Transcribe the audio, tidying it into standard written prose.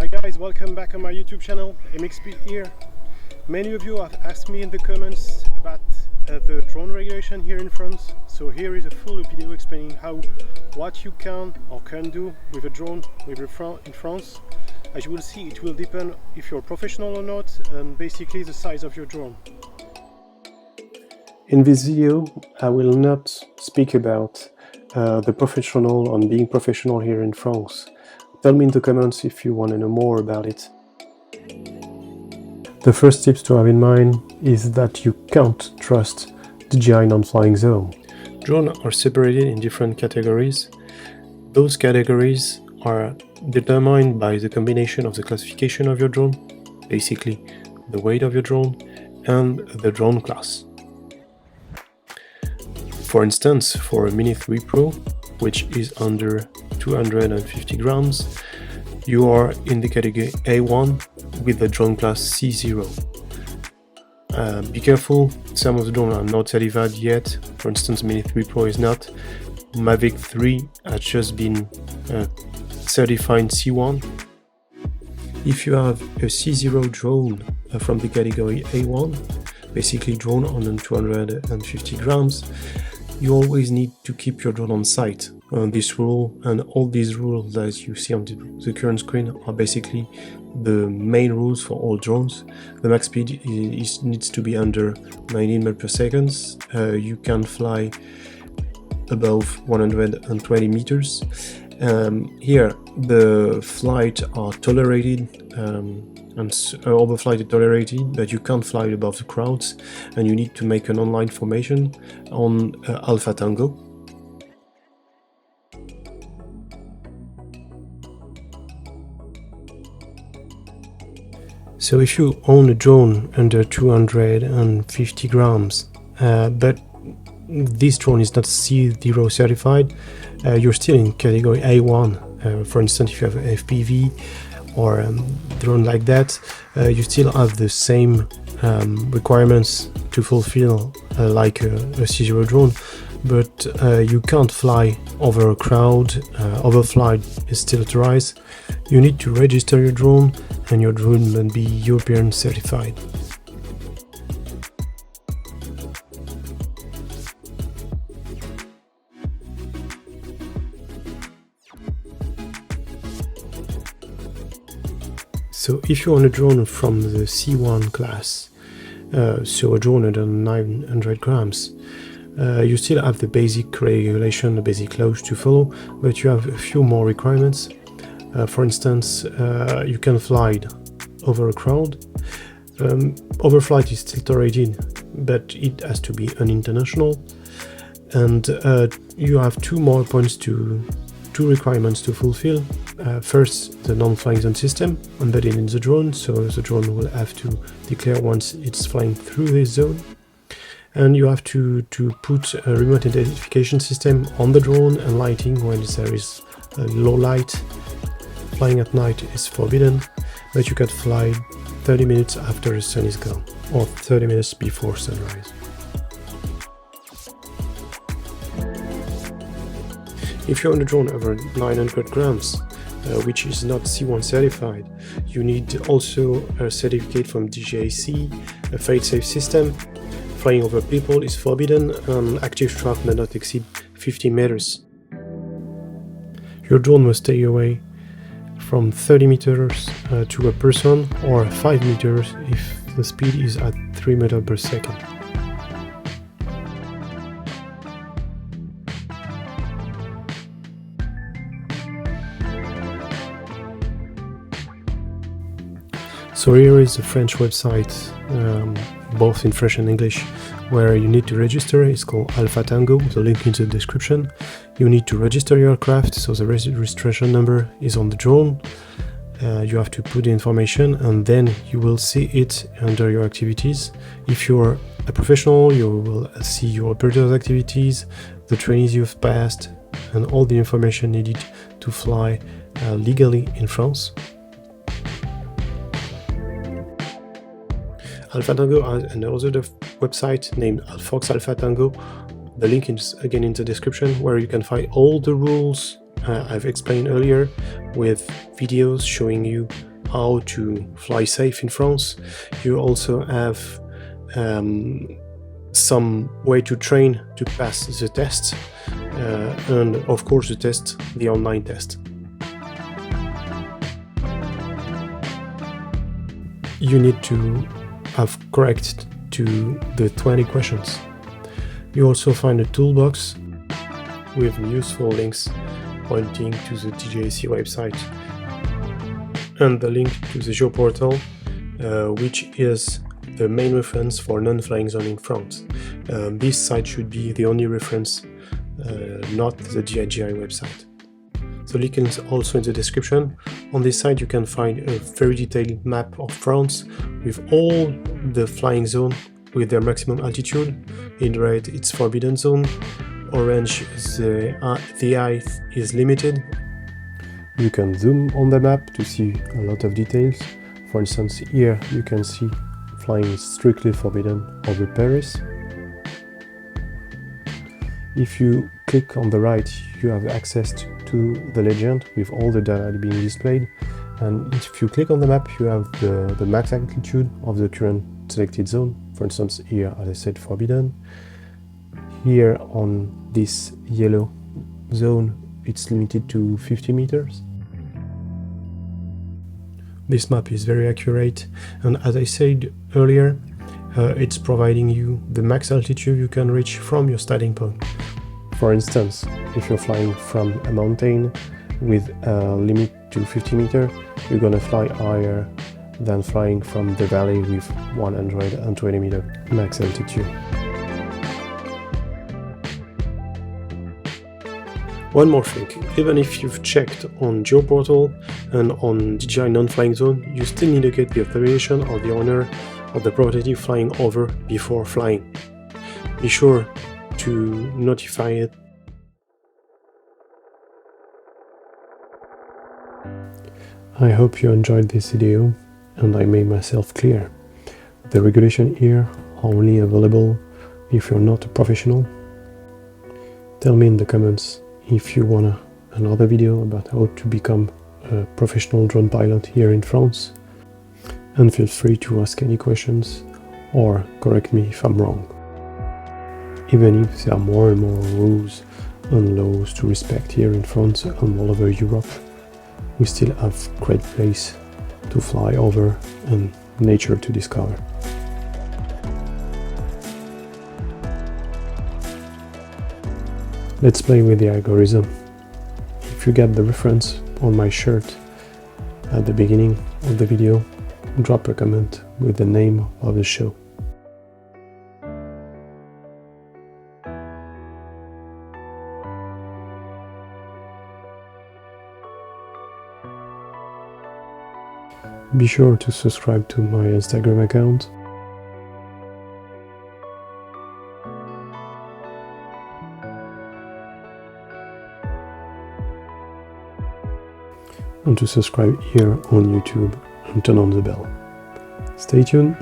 Hi guys, welcome back on my YouTube channel, MXP here. Many of you have asked me in the comments about the drone regulation here in France. So here is a full video explaining what you can or can do with a drone in France. As you will see, it will depend if you're professional or not, and basically the size of your drone. In this video, I will not speak about the professional on being professional here in France. Tell me in the comments if you want to know more about it. The first tips to have in mind is that you can't trust DJI non-flying zone. Drones are separated in different categories. Those categories are determined by the combination of the classification of your drone, basically the weight of your drone, and the drone class. For instance, for a Mini 3 Pro, which is under 250 grams, you are in the category A1 with the drone class C0. Be careful, some of the drones are not certified yet. For instance, Mini 3 Pro is not. Mavic 3 has just been certified C1. If you have a C0 drone from the category A1, basically drone under 250 grams, you always need to keep your drone on site. This rule and all these rules that you see on the current screen are basically the main rules for all drones. The max speed needs to be under 19 meters per second. You can fly above 120 meters. Here the flights are tolerated and overflight is tolerated, but you can't fly above the crowds, and you need to make an online formation on Alpha Tango. So if you own a drone under 250 grams, but this drone is not C0 certified, you're still in category A1. For instance, if you have an FPV or a drone like that, you still have the same requirements to fulfill like a C0 drone, but you can't fly over a crowd. Overflight is still authorized. You need to register your drone, and your drone must be European certified. So if you own a drone from the C1 class, so a drone under 900 grams, you still have the basic regulation, the basic laws to follow, but you have a few more requirements. For instance, you can fly over a crowd. Overflight is still tolerated, but it has to be an international. And you have two requirements to fulfill. First, the non-flying zone system embedded in the drone, so the drone will have to declare once it's flying through this zone. And you have to put a remote identification system on the drone and lighting when there is a low light. Flying at night is forbidden, but you can fly 30 minutes after the sun is gone, or 30 minutes before sunrise. If you're on a drone over 900 grams, which is not C1 certified, you need also a certificate from DJI, a fail-safe system. Flying over people is forbidden, and active track may not exceed 50 meters. Your drone must stay away from 30 meters to a person, or 5 meters if the speed is at 3 meters per second. So here is a French website, both in French and English, where you need to register. It's called Alpha Tango, the link in the description. You need to register your aircraft, so the registration number is on the drone. You have to put the information, and then you will see it under your activities. If you're a professional, you will see your operator's activities, the trainings you've passed, and all the information needed to fly legally in France. Alpha Tango has another website named Fox Alpha Tango. The link is again in the description, where you can find all the rules I've explained earlier, with videos showing you how to fly safe in France. You also have some way to train to pass the test, and of course the online test. You need to have correct to the 20 questions. You also find a toolbox with useful links pointing to the DJAC website and the link to the GeoPortal, which is the main reference for non-flying zone in France. This site should be the only reference, not the DJI website. The link is also in the description. On this site you can find a very detailed map of France with all the flying zones with their maximum altitude. In red it's forbidden zone, orange the height is limited. You can zoom on the map to see a lot of details. For instance, here you can see flying strictly forbidden over Paris. If you click on the right, you have access to the legend with all the data being displayed. And if you click on the map, you have the max altitude of the current selected zone. For instance, here, as I said, forbidden. Here on this yellow zone, it's limited to 50 meters. This map is very accurate, and as I said earlier, it's providing you the max altitude you can reach from your starting point. For instance, if you're flying from a mountain with a limit to 50 meters, you're gonna fly higher than flying from the valley with 120 meter max altitude. One more thing, even if you've checked on GeoPortal and on DJI non-flying zone, you still need to get the authorization of the owner of the property flying over before flying. Be sure to notify it. I hope you enjoyed this video and I made myself clear. The regulations here are only available if you're not a professional. Tell me in the comments if you want another video about how to become a professional drone pilot here in France. And feel free to ask any questions or correct me if I'm wrong. Even if there are more and more rules and laws to respect here in France and all over Europe, we still have great place to fly over and nature to discover. Let's play with the algorithm. If you get the reference on my shirt at the beginning of the video, drop a comment with the name of the show. Be sure to subscribe to my Instagram account. And to subscribe here on YouTube and turn on the bell. Stay tuned!